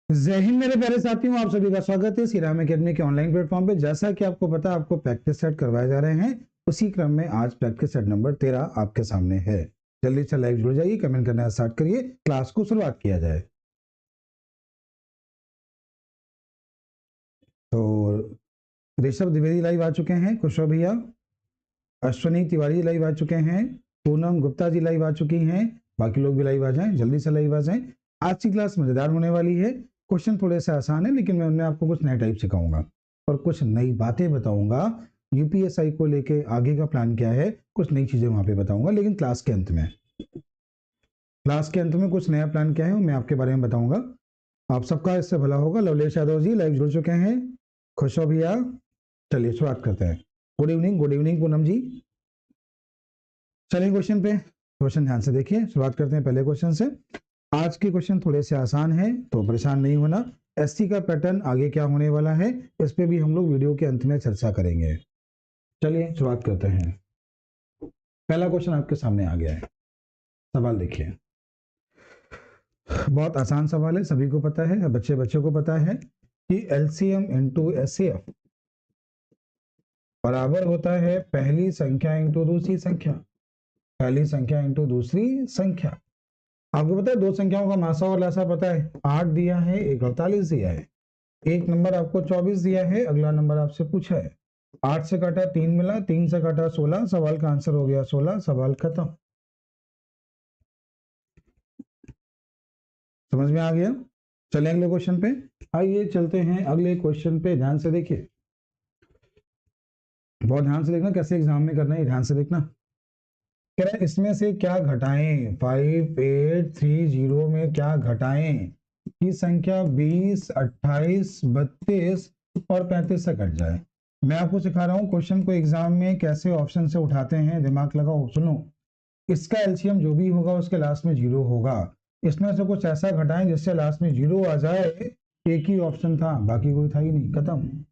जय हिंद मेरे प्यारे साथियों, आप सभी का स्वागत है श्रीराम एकेडमी के ऑनलाइन प्लेटफॉर्म पे। जैसा कि आपको पता है, आपको प्रैक्टिस सेट करवाए जा रहे हैं। उसी क्रम में आज प्रैक्टिस सेट नंबर 13 आपके सामने है। जल्दी से लाइव जुड़ जाइए, कमेंट करना स्टार्ट करिए, क्लास को शुरुआत किया जाए। तो ऋषभ द्विवेदी लाइव आ चुके हैं, कुशव भैया, अश्वनी तिवारी लाइव आ चुके हैं, पूनम गुप्ता जी लाइव आ चुकी हैं। बाकी लोग भी लाइव आ जाएं, जल्दी से लाइव आ जाएं। आज की क्लास मजेदार होने वाली है। क्वेश्चन थोड़े से आसान है, लेकिन मैं उनमें आपको कुछ नए टाइप सिखाऊंगा और कुछ नई बातें बताऊंगा। यूपीएसआई को लेके आगे का प्लान क्या है, कुछ नई चीजें वहां पे बताऊंगा, लेकिन क्लास के अंत में कुछ नया प्लान क्या है मैं आपके बारे में बताऊंगा। आप सबका इससे भला होगा। लवलेश यादव जी लाइव जुड़ चुके हैं, खुश हो भैया। चलिए शुरुआत करते हैं। गुड इवनिंग पूनम जी। चलिए क्वेश्चन पे, क्वेश्चन ध्यान से देखिए। शुरुआत करते हैं पहले क्वेश्चन से। आज के क्वेश्चन थोड़े से आसान है, तो परेशान नहीं होना। एससी का पैटर्न आगे क्या होने वाला है, इस पे भी हम लोग वीडियो के अंत में चर्चा करेंगे। चलिए शुरुआत करते हैं। पहला क्वेश्चन आपके सामने आ गया है। सवाल देखिए, बहुत आसान सवाल है, सभी को पता है, बच्चे को पता है कि एलसीएम इंटू एचसीएफ बराबर होता है पहली संख्या इंटू दूसरी संख्या। पहली संख्या इंटू दूसरी संख्या। आपको पता है दो संख्याओं का मासा और लासा पता है। 8 दिया है, एक 48 दिया है। एक नंबर आपको 24 दिया है, अगला नंबर आपसे पूछा है। 8 से काटा 3 मिला, 3 से काटा 16, सवाल का आंसर हो गया 16। सवाल खत्म। समझ में आ गया। चले अगले क्वेश्चन पे। आइए चलते हैं अगले क्वेश्चन पे, ध्यान से देखिए, बहुत ध्यान से देखना, कैसे एग्जाम में करना है ध्यान से देखना। कह रहा है इसमें से क्या घटाएं, 5830 में क्या घटाएं की संख्या 20, 28, 32 और 35 से कट जाए। मैं आपको सिखा रहा हूं क्वेश्चन को एग्जाम में कैसे ऑप्शन से उठाते हैं, दिमाग लगाओ। सुनो, इसका एलसीएम जो भी होगा उसके लास्ट में 0 होगा। इसमें से कुछ ऐसा घटाएं जिससे लास्ट में 0 आ जाए। एक ही ऑप्शन था, बाकी कोई था ही नहीं, खत्म।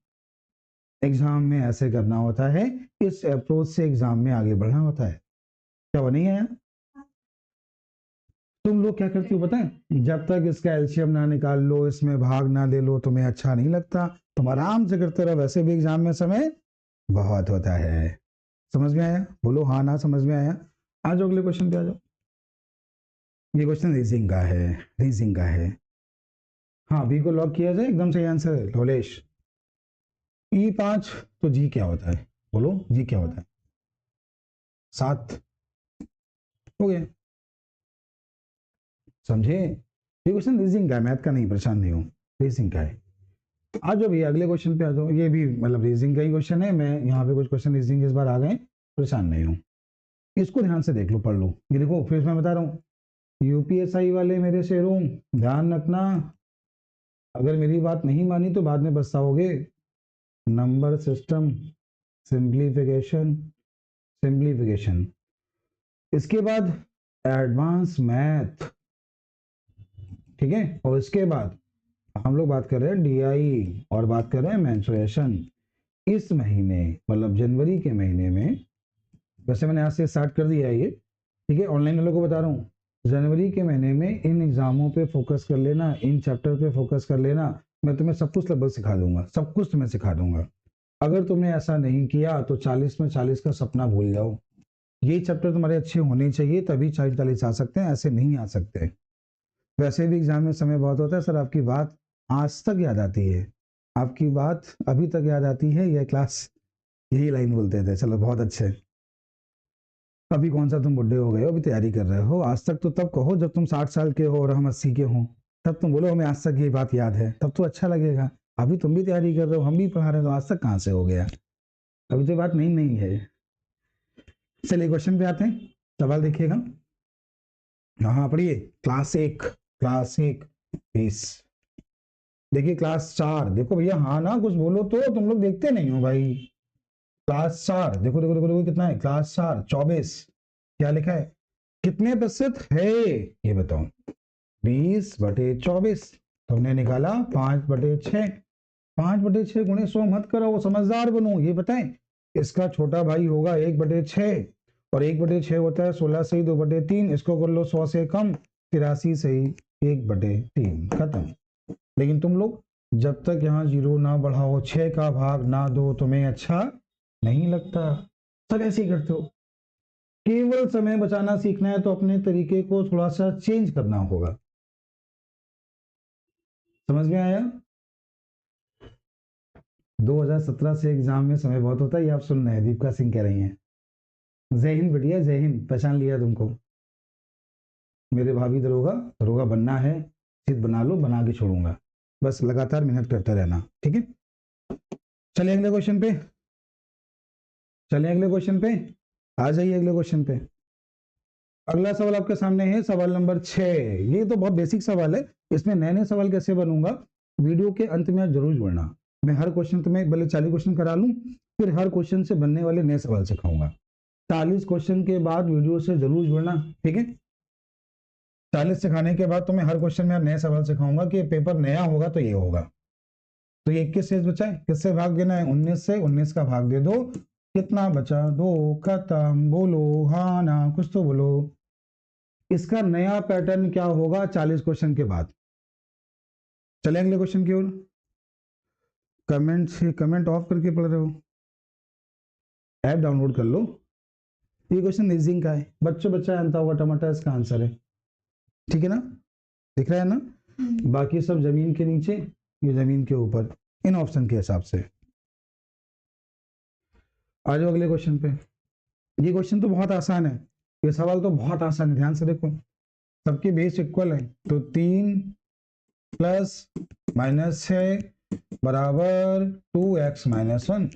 एग्जाम में ऐसे करना होता है, इस अप्रोच से एग्जाम में आगे बढ़ना होता है। क्या वो नहीं आया? तुम लोग क्या करती हो पता है, जब तक इसका एलसीएम ना निकाल लो, इसमें भाग ना ले लो, तुम्हें अच्छा नहीं लगता। तुम आराम से करते रहो, वैसे भी एग्जाम में समय बहुत होता है। समझ में आया? बोलो हाँ ना, समझ में आया। आ जाओ अगले क्वेश्चन पे आ जाओ। ये क्वेश्चन रीजनिंग का है, रीजनिंग का है। हाँ, बी को लॉक किया जाए, एकदम सही आंसर है लोलेश। E5 तो जी क्या होता है, बोलो जी क्या होता है? 7 हो गया। समझे? ये क्वेश्चन रीजनिंग का है, मैथ का नहीं, परेशान नहीं हो, रीजनिंग का है। आ जाओ भैया अगले क्वेश्चन पे आ जाओ। ये भी मतलब रीजनिंग का ही क्वेश्चन है। मैं यहाँ पे कुछ क्वेश्चन रीजनिंग इस बार आ गए, परेशान नहीं हूँ। इसको ध्यान से देख लो, पढ़ लो। ये देखो फिर मैं बता रहा हूँ, यूपीएसआई वाले मेरे शेरों, ध्यान रखना। अगर मेरी बात नहीं मानी तो बाद में पछताओगे। नंबर सिस्टम, सिंप्लीफिकेशन, सिंप्लीफिकेशन, इसके बाद एडवांस मैथ, ठीक है, और इसके बाद हम लोग बात कर रहे हैं डीआई और बात कर रहे हैं मेंसुरेशन। इस महीने मतलब जनवरी के महीने में, वैसे मैंने आज से स्टार्ट कर दिया है ये, ठीक है, ऑनलाइन वालों को बता रहा हूँ। जनवरी के महीने में इन एग्जामों पे फोकस कर लेना, इन चैप्टर पे फोकस कर लेना। मैं तुम्हें सब कुछ लगभग सिखा दूंगा, सब कुछ तुम्हें सिखा दूंगा। अगर तुमने ऐसा नहीं किया तो 40 में 40 का सपना भूल जाओ। ये चैप्टर तुम्हारे अच्छे होने चाहिए, तभी 40 आ सकते हैं, ऐसे नहीं आ सकते। वैसे भी एग्जाम में समय बहुत होता है। सर आपकी बात आज तक याद आती है, आपकी बात अभी तक याद आती है, यह क्लास यही लाइन बोलते थे। चलो बहुत अच्छे। अभी कौन सा तुम बुढ़े हो गए हो, अभी तैयारी कर रहे हो। आज तक तो तब कहो जब तुम 60 साल के हो और हम 80 के हों, तब तुम बोलो हमें आज तक ये बात याद है, तब तो अच्छा लगेगा। अभी तुम भी तैयारी कर रहे हो, हम भी पढ़ा रहे हो, तो आज तक कहाँ से हो गया? अभी तो बात नहीं नहीं है। चलिए क्वेश्चन पे आते हैं। सवाल देखिएगा, हाँ पढ़िए। क्लास 1 20। देखिए क्लास 4, देखो भैया हाँ ना कुछ बोलो तो, तुम लोग देखते नहीं हो भाई। क्लास 4, देखो देखो देखो देखो कितना है, क्लास 4 24। क्या लिखा है, कितने प्रतिशत है ये बताओ? 20/24। तुमने निकाला 5/6। 5/6 गुणे 100 मत करो, वो समझदार बनो। ये बताएं, इसका छोटा भाई होगा 1/6, और 1/6 होता है 16 सही 2/3। इसको कर लो 100 से कम, 83 सही 1/3, खत्म। लेकिन तुम लोग जब तक यहाँ 0 ना बढ़ाओ, 6 का भाग ना दो, तुम्हें अच्छा नहीं लगता। सब ऐसे ही करते हो। केवल समय बचाना सीखना है तो अपने तरीके को थोड़ा सा चेंज करना होगा। समझ में आया? 2017 से एग्जाम में समय बहुत होता है, ये आप सुन रहे हैं, दीपिका सिंह कह रही हैं। जय हिंद बेटिया, जय हिंद, पहचान लिया तुमको। मेरे भाभी दरोगा, दरोगा बनना है, सिद्ध बना लो, बना के छोड़ूंगा। बस लगातार मेहनत करते रहना, ठीक है। चलिए अगले क्वेश्चन पे, चलिए अगले क्वेश्चन पे आ जाइए। अगले क्वेश्चन पे अगला सवाल आपके सामने है, सवाल नंबर 6। ये तो बहुत बेसिक सवाल है, इसमें नए नए सवाल कैसे बनूंगा, वीडियो के अंत में जरूर जुड़ना। मैं हर क्वेश्चन तुम्हें भले 40 क्वेश्चन करा लूं, फिर हर क्वेश्चन से बनने वाले नए सवाल सिखाऊंगा। 40 क्वेश्चन के बाद वीडियो से जरूर जुड़ना, ठीक है। 40 सिखाने के बाद तुम्हें हर क्वेश्चन में नए सवाल सिखाऊंगा कि पेपर नया होगा तो ये होगा। तो ये 21 शेष बचा है, किससे भाग देना है? 19 से। 19 का भाग दे दो, कितना बचा? 2। खत्म। बोलो हाँ ना, कुछ तो बोलो। इसका नया पैटर्न क्या होगा 40 क्वेश्चन के बाद? चले अगले क्वेश्चन की ओर। कमेंट ऑफ करके पढ़ रहे हो? ऐप डाउनलोड कर लो। ये क्वेश्चन रीजनिंग का है, बच्चों बच्चा जानता होगा, टमाटर इसका आंसर है, ठीक है ना? दिख रहा है ना? बाकी सब जमीन के नीचे, ये जमीन के ऊपर, इन ऑप्शन के हिसाब से। आ जाओ अगले क्वेश्चन पे। ये क्वेश्चन तो बहुत आसान है, ये सवाल तो बहुत आसान है, ध्यान से देखो। सबके बेस इक्वल है, तो 3 प्लस माइनस 6 बराबर 2x माइनस 1।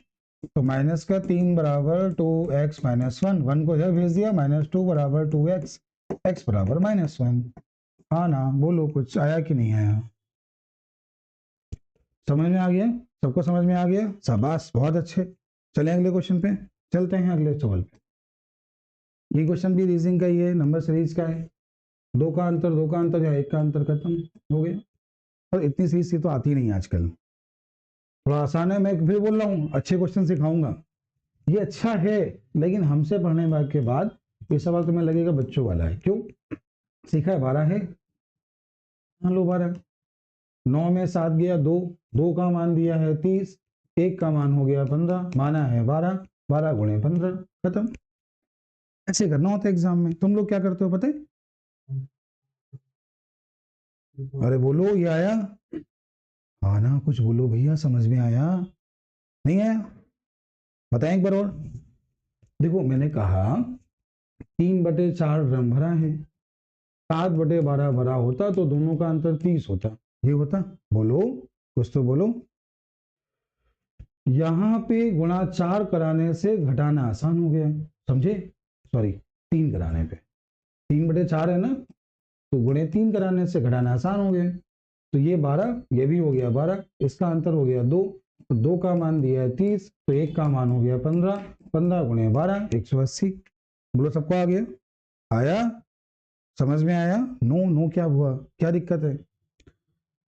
तो माइनस का 3 बराबर 2x माइनस 1, 1 को इधर भेज दिया, -2 बराबर 2x, x बराबर -1। हाँ ना, बोलो, कुछ आया कि नहीं आया? समझ में आ गया? सबको समझ में आ गया? शाबाश, बहुत अच्छे। चलें अगले क्वेश्चन पे, चलते हैं अगले सवाल पे। ये क्वेश्चन भी रीजनिंग का ही है, नंबर सीरीज का है। 2 का अंतर या 1 का अंतर, खत्म हो गया। और इतनी सीरीज सी तो आती नहीं आजकल, थोड़ा आसान है। मैं फिर बोल रहा हूँ, अच्छे क्वेश्चन सिखाऊंगा। ये अच्छा है, लेकिन हमसे पढ़ने के बाद ये सवाल तुम्हें लगेगा बच्चों वाला है। क्यों? सीखा है 12 है, मान लो 12। 9 में 7 गया 2, 2 का मान दिया है 30, 1 का मान हो गया 15, माना है 12, 12 गुणे 15, खत्म। ऐसे करना होता है एग्जाम में। तुम लोग क्या करते हो पता है? अरे बोलो, ये आया? हाँ ना, कुछ बोलो भैया, समझ में आया नहीं आया? बताएं एक बार और। देखो मैंने कहा 3/4 ड्रम भरा है, 7/12 भरा होता तो दोनों का अंतर 30 होता, ये होता। बोलो, कुछ तो बोलो। यहां पे गुणा 4 कराने से घटाना आसान हो गया, समझे? सॉरी, 3 कराने पे, 3/4 है ना, तो गुणे 3 कराने से घटाना आसान हो गया। तो ये 12, ये भी हो गया 12, इसका अंतर हो गया 2, तो 2 का मान दिया है 30, तो 1 का मान हो गया 15, 15 गुणे 12, 180। बोलो, सबको आ गया? आया? समझ में आया? नो नो क्या हुआ, क्या दिक्कत है?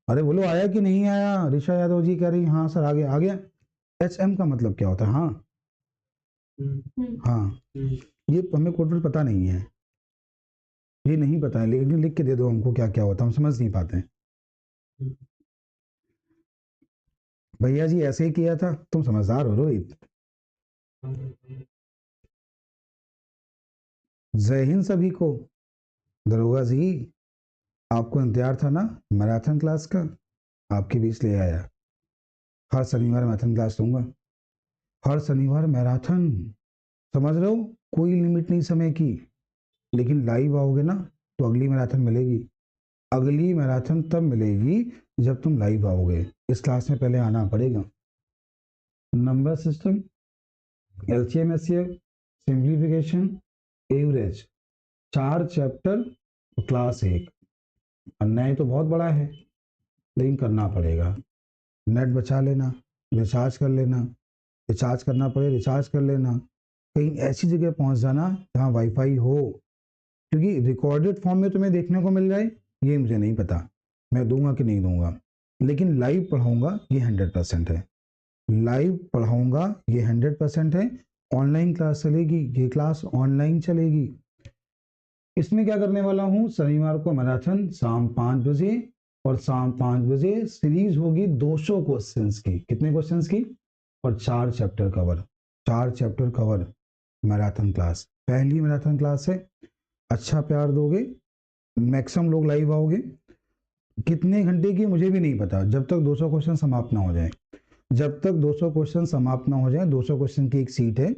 अरे बोलो, आया कि नहीं आया? ऋषा यादव जी कह रही हाँ सर आ गया, आ गया। HM का मतलब क्या होता है? हाँ हाँ, ये हमें कोड पता नहीं है, ये नहीं पता है, लेकिन लिख के दे दो हमको क्या क्या होता है, हम समझ नहीं पाते हैं। भैया जी ऐसे ही किया था, तुम समझदार हो रोहित। जय हिंद सभी को। दरोगा जी, आपको इंतजार था ना मैराथन क्लास का, आपके बीच ले आया। हर शनिवार मैराथन क्लास दूंगा, हर शनिवार मैराथन। समझ रहे हो? कोई लिमिट नहीं समय की, लेकिन लाइव आओगे ना तो अगली मैराथन मिलेगी। अगली मैराथन तब मिलेगी जब तुम लाइव आओगे, इस क्लास में पहले आना पड़ेगा। Number system, LCM HCF, simplification, average, 4 chapter, class 1। अन्याय तो बहुत बड़ा है, लेकिन करना पड़ेगा। नेट बचा लेना, रिचार्ज कर लेना, रिचार्ज करना पड़े रिचार्ज कर लेना। कहीं ऐसी जगह पहुंच जाना जहाँ वाईफाई हो, क्योंकि रिकॉर्डेड फॉर्म में तुम्हें देखने को मिल जाए ये मुझे नहीं पता, मैं दूंगा कि नहीं दूंगा, लेकिन लाइव पढ़ाऊंगा ये 100% है। लाइव पढ़ाऊंगा ये 100% है। ऑनलाइन क्लास चलेगी, ये क्लास ऑनलाइन चलेगी। इसमें क्या करने वाला हूँ, शनिवार को मैराथन शाम 5 बजे और शाम 5 बजे सीरीज होगी 200 क्वेश्चंस की। कितने क्वेश्चंस की? और 4 chapter cover. 4 chapter cover marathon class, पहली मैराथन क्लास है। अच्छा प्यार दोगे, मैक्सिमम लोग लाइव आओगे। कितने घंटे की मुझे भी नहीं पता, जब तक 200 क्वेश्चन समाप्त ना हो जाए। जब तक 200 क्वेश्चन समाप्त ना हो जाए, 200 क्वेश्चन की एक सीट है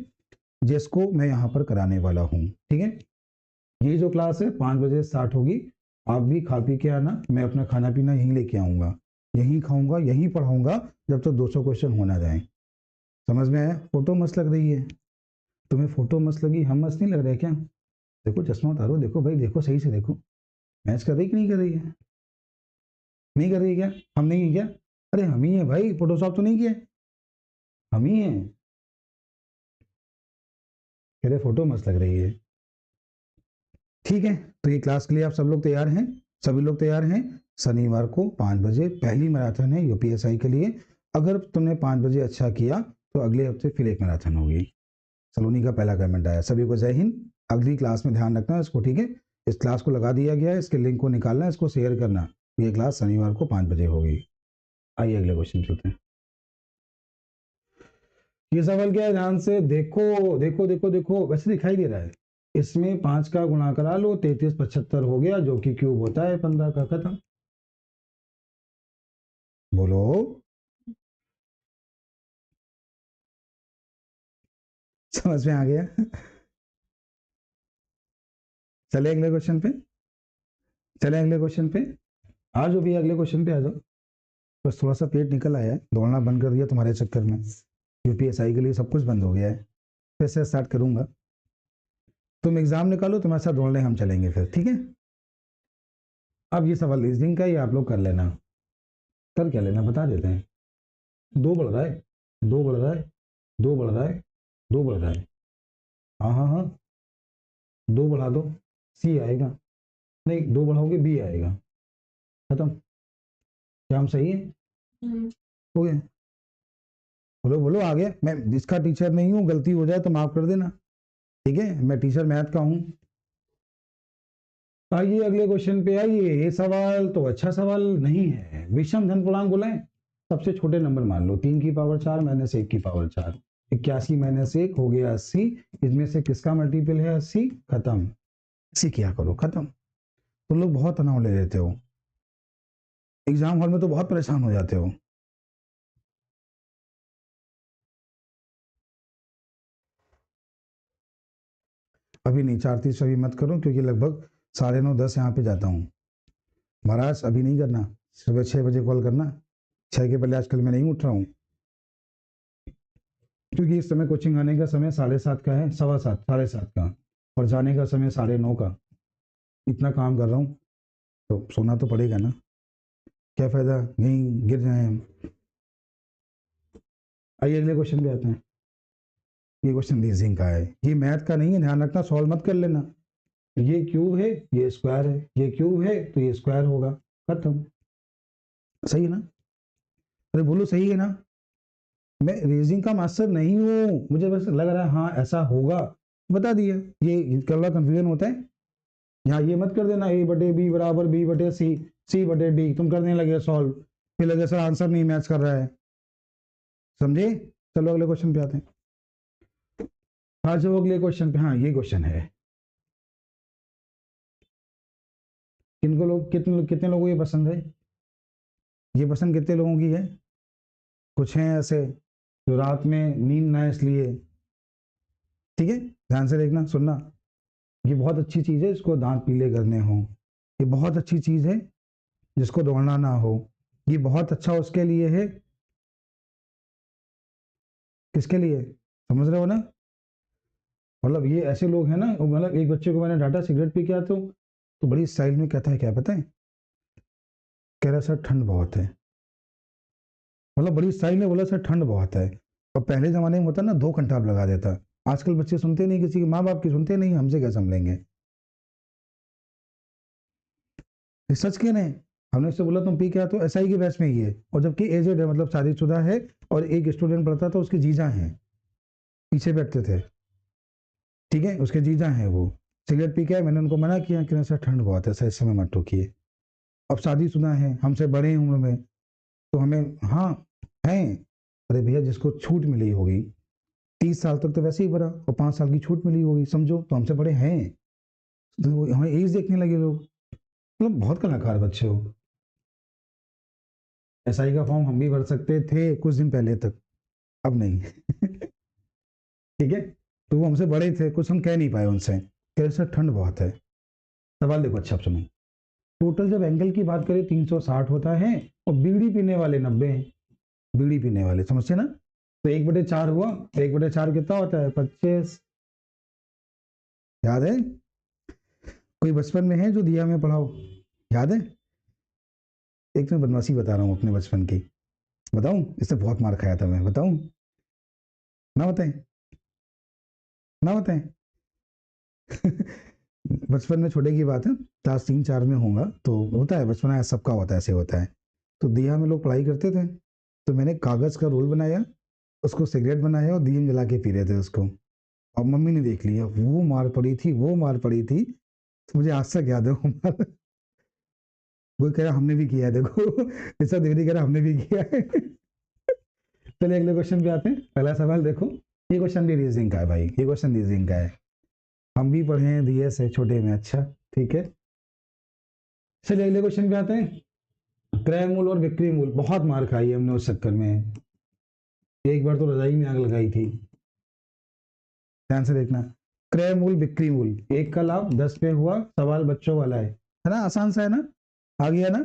जिसको मैं यहाँ पर कराने वाला हूँ। ठीक है, ये जो क्लास है 5 बजे स्टार्ट होगी। आप भी खा पी के आना, मैं अपना खाना पीना यहीं लेके आऊँगा, यहीं खाऊंगा, यहीं पढ़ाऊंगा जब तक 200 क्वेश्चन हो ना जाए। समझ में आया? फोटो मस्त लग रही है तुम्हें? फोटो मस्त लगी, हम मस्त नहीं लग रहे क्या? देखो चश्मा उतारो, देखो भाई, देखो सही से देखो, मैच कर रही कि नहीं कर रही है? नहीं कर रही है क्या? हम नहीं है क्या? अरे हम ही है भाई, फोटोशॉप तो नहीं किया, हम ही है। कह रहे फोटो मस्त लग रही है। ठीक है, तो ये क्लास के लिए आप सब लोग तैयार हैं? सभी लोग तैयार हैं? शनिवार को 5 बजे पहली मैराथन है यूपीएसआई के लिए। अगर तुमने 5 बजे अच्छा किया तो अगले हफ्ते फिर एक मैराथन होगी। सलोनी का पहला कमेंट आया। सभी को जय हिंद। अगली क्लास में ध्यान रखना है इसको, ठीक है? इस क्लास को लगा दिया गया है, इसके लिंक को निकालना है, इसको शेयर करना। ये क्लास शनिवार को 5 बजे होगी। आइए अगले क्वेश्चन चलते हैं। ये सवाल क्या है, ध्यान से देखो देखो देखो देखो, वैसे दिखाई दे रहा है। इसमें 5 का गुणा करा लो, 33 75 हो गया, जो कि क्यूब होता है 15 का। खत्म। बोलो। समझ में आ गया? चले अगले क्वेश्चन पे, चले अगले क्वेश्चन पे। आ जाओ भी, अगले क्वेश्चन पे आ जाओ। बस थोड़ा सा पेट निकल आया है, दौड़ना बंद कर दिया तुम्हारे चक्कर में। यूपीएसआई के लिए सब कुछ बंद हो गया है, फिर से स्टार्ट करूंगा। तुम एग्जाम निकालो, तुम्हारे साथ दौड़ने हम चलेंगे फिर, ठीक है? अब ये सवाल रीजनिंग का ही आप लोग कर लेना। कर क्या लेना बता देते हैं। दो बढ़ रहा है, दो बढ़ रहा है, दो बढ़ रहा है, दो बढ़ रहा है। हाँ हाँ हाँ, दो बढ़ा दो, सी आएगा। नहीं, दो बढ़ाओगे बी आएगा। खत्म। क्या हम सही है? हो गया। बोलो बोलो, आ गया। मैं इसका टीचर नहीं हूँ, गलती हो जाए तो माफ कर देना, ठीक है? मैं टीचर मैथ का हूँ। आइए अगले क्वेश्चन पे आइए। ये सवाल तो अच्छा सवाल नहीं है। विषम धन पूर्णांक बोले, सबसे छोटे नंबर मान लो, 3 की पावर 4 माइनस 1 की पावर 4, 81 माइनस 1 हो गया 80। इसमें से किसका मल्टीपल है 80? खत्म। इसी किया करो, खत्म। तुम लोग बहुत तनाव ले लेते हो, एग्जाम हॉल में तो बहुत परेशान हो जाते हो। अभी नहीं, 4:30 अभी मत करो, क्योंकि लगभग 9:30 10 यहाँ पे जाता हूँ। महाराज अभी नहीं करना, सुबह 6 बजे कॉल करना। 6 के पहले आजकल मैं नहीं उठ रहा हूँ, क्योंकि इस समय कोचिंग आने का समय 7:30 का है, 7:15 7:30 का, और जाने का समय 9:30 का। इतना काम कर रहा हूँ तो सोना तो पड़ेगा ना, क्या फायदा यहीं गिर जाए हम। आइए अगले क्वेश्चन पे आते हैं। ये क्वेश्चन रीजनिंग का है, ये मैथ का नहीं है, ध्यान रखना, सॉल्व मत कर लेना। ये क्यूब है, ये स्क्वायर है, ये क्यूब है तो ये स्क्वायर होगा। खत्म। सही है ना? अरे बोलो सही है ना? मैं रीजनिंग का मास्टर नहीं हूँ, मुझे बस लग रहा है हाँ ऐसा होगा, बता दिया। ये कलर कंफ्यूजन होता है। यहाँ ये मत कर देना ए बटे बी बराबर बी बटे सी, सी बटे डी, तुम करने लगे सॉल्व, फिर लगे सर आंसर नहीं मैच कर रहा है। समझे? चलो अगले क्वेश्चन पे आते हैं। हाँ चलो अगले क्वेश्चन पे। हाँ ये क्वेश्चन है, किनको लोग कितने कितने लोगों को ये पसंद है? ये पसंद कितने लोगों की है? कुछ हैं ऐसे जो रात में नींद ना इसलिए। ठीक है, ध्यान से देखना सुनना। ये बहुत अच्छी चीज है, इसको दांत पीले करने हो, ये बहुत अच्छी चीज है। जिसको दौड़ना ना हो, ये बहुत अच्छा उसके लिए है। किसके लिए? समझ रहे हो ना? मतलब ये ऐसे लोग हैं ना, मतलब एक बच्चे को मैंने डांटा सिगरेट पी के आते हो, तो बड़ी स्टाइल में कहता है, क्या पता है, कह रहा सर ठंड बहुत है। मतलब बड़ी स्टाइल में बोला सर ठंड बहुत है। और पहले जमाने में होता ना 2 घंटा आप लगा देता। आजकल बच्चे सुनते नहीं, किसी के माँ बाप की सुनते नहीं, हमसे क्या समझेंगे? सच कह रहे हैं। हमने उससे बोला तुम पी के आते हो, एसआई के बैच में ही है, और जबकि एजेड है, मतलब शादीशुदा है। और एक स्टूडेंट पढ़ता था, उसके जीजा हैं, पीछे बैठते थे। ठीक है, उसके जीजा हैं वो। सिगरेट पी के आए, मैंने उनको मना किया कि सर ठंड बहुत है सर, इस समय मत ठोकिए। अब शादीशुदा हैं, हमसे बड़े हैं उम्र में, तो हमें हाँ हैं। अरे भैया जिसको छूट मिली होगी 30 साल तक तो वैसे ही भरा, और 5 साल की छूट मिली होगी, समझो तो हमसे बड़े हैं, तो हमें एज देखने लगे लोग, मतलब बहुत कलाकार बच्चे हो। एसआई का फॉर्म हम भी भर सकते थे कुछ दिन पहले तक, अब नहीं। ठीक है, तो वो हमसे बड़े थे, कुछ हम कह नहीं पाए उनसे, कह रहे सर ठंड बहुत है। सवाल देखो अच्छा सुनो, टोटल जब एंगल की बात करें 360 होता है, और बीड़ी पीने वाले 90 हैं, बीड़ी पीने वाले समझते ना, तो 1/4 हुआ, 1/4 कितना होता है 25। याद है? कोई बचपन में है जो दिया में पढ़ाओ, याद है? एक मैं बदमाशी बता रहा हूँ अपने बचपन की, बताऊं? इससे बहुत मार खाया था मैं, बताऊं? ना बताएं? ना बताएं? बचपन में छोटे की बात है, क्लास 3-4 में होगा, तो होता है बचपन है, सबका होता है, ऐसे होता है। तो दिया में लोग पढ़ाई करते थे, तो मैंने कागज का रोल बनाया, उसको सिगरेट बनाया और दिए जला के पी रहे थे उसको, और मम्मी ने देख लिया, वो मार पड़ी थी, वो मार पड़ी थी, तो मुझे आज तक याद है वो मार। वो कह रहा हमने भी किया है, देखो ऐसा दीदी कह रहा हमने भी किया है। चलिए अगले क्वेश्चन पे आते हैं। पहला सवाल देखो, ये क्वेश्चन भी रीजनिंग का है भाई, ये क्वेश्चन रीजनिंग का है, हम भी पढ़े हैं दिए से छोटे में, अच्छा ठीक है। चलिए अगले क्वेश्चन पे आते हैं। क्रय मूल और बिक्री मूल बहुत मार खाई हमने उस चक्कर में, एक बार तो रजाई में आग लगाई थी। ध्यान से देखना, क्रय मूल बिक्री मूल, एक का लाभ 10 पे हुआ, सवाल बच्चों वाला है ना, आसान सा है ना, आ गया ना।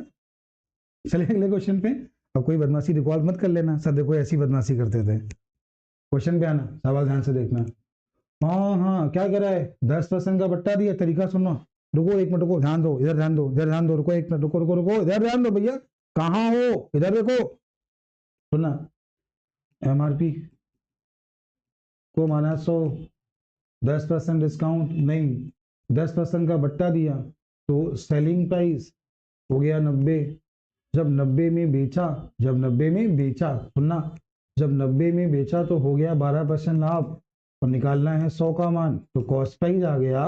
चलिए अगले क्वेश्चन पे, अब कोई बदमाशी रिकॉल मत कर लेना, सर देखो ऐसी बदमाशी करते थे। क्वेश्चन पे आना, सवाल ध्यान से देखना। हाँ हाँ क्या कह रहा है, 10% का बट्टा दिया, तरीका सुनो। रुको एक मिनट, रुको ध्यान दो, इधर ध्यान दो, इधर ध्यान दो, रुको एक मिनट, रुको रुको रुको, इधर ध्यान दो भैया, कहाँ हो, इधर देखो, सुनना। एमआरपी को माना 100, 10% डिस्काउंट नहीं, 10% का बट्टा दिया, तो सेलिंग प्राइस हो गया 90। जब 90 में बेचा, जब 90 में बेचा, सुनना, जब 90 में बेचा तो हो गया 12% लाभ, और निकालना है 100 का मान, तो कॉस्ट प्राइस आ गया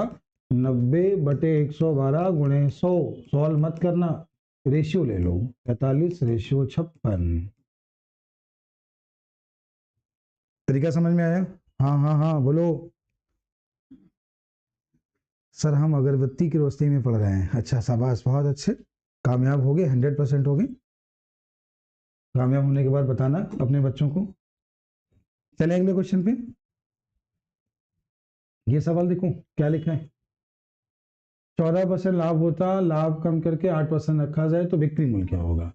90/112 गुणे 100। सॉल्व मत करना, रेशियो ले लो, 45/56। तरीका समझ में आया? हाँ हाँ हाँ बोलो। सर हम अगरबत्ती की रोशनी में पढ़ रहे हैं, अच्छा शाबाश, बहुत अच्छे, कामयाब हो गए, 100% हो गए। कामयाब होने के बाद बताना अपने बच्चों को। चले अगले क्वेश्चन पे, ये सवाल देखो क्या लिखा है। 14% लाभ होता, लाभ कम करके 8% रखा जाए तो बिक्री मूल्य क्या होगा।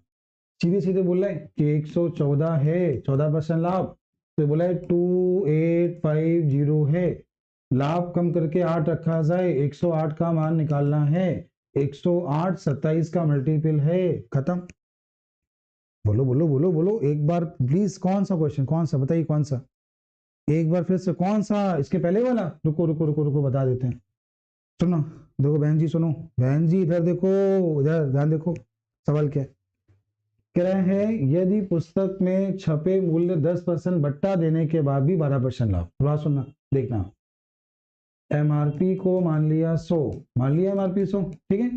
सीधे सीधे बोल रहे हैं कि 114 है, 14% लाभ, तो बोला है 2850 है, लाभ कम करके 8 रखा जाए, 108 का मान निकालना है, 108 27 का मल्टीपल है, खत्म। बोलो बोलो बोलो बोलो एक बार प्लीज, कौन सा क्वेश्चन, कौन सा बताइए, कौन सा, एक बार फिर से, कौन सा, इसके पहले वाला, रुको रुको रुको रुको बता देते हैं। सुनो, देखो बहन जी, सुनो बहन जी, इधर देखो, इधर ध्यान देखो, सवाल क्या है, कह रहे हैं यदि पुस्तक में छपे मूल्य 10% बट्टा देने के बाद भी 12% लाभ, थोड़ा सुनना देखना। एमआरपी को मान लिया 100, मान लिया एमआरपी 100, ठीक है,